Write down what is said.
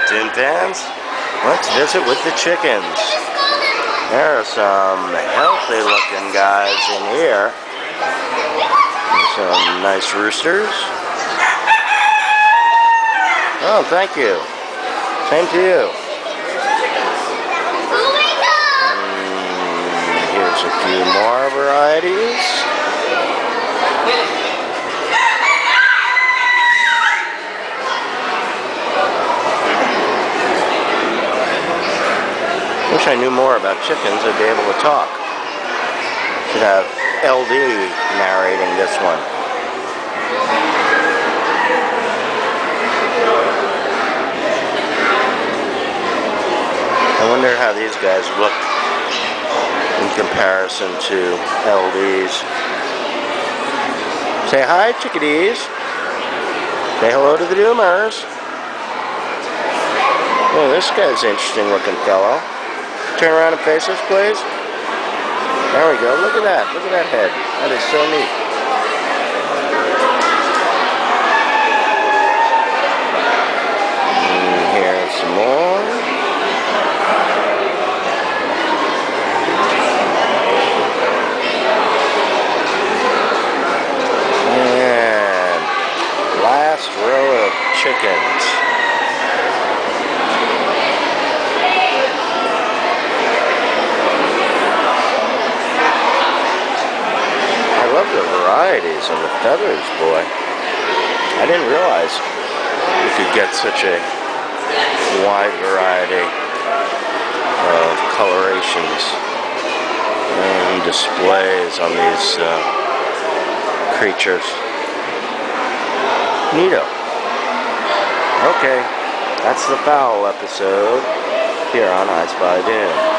Toon fans, let's visit with the chickens. There are some healthy looking guys in here. Some nice roosters. Oh, thank you. Same to you. Here's a few more varieties. Wish I knew more about chickens, I'd be able to talk. Should have LD narrating this one. I wonder how these guys look in comparison to LDs. Say hi, chickadees. Say hello to the Doomers. Oh, this guy's an interesting looking fellow. Turn around and face us, please. There we go. Look at that. Look at that head. That is so neat. And here's some more. And last row of chickens. I love the varieties and the feathers, boy. I didn't realize you could get such a wide variety of colorations and displays on these creatures. Neato. Okay, that's the fowl episode here on I Spy Doom.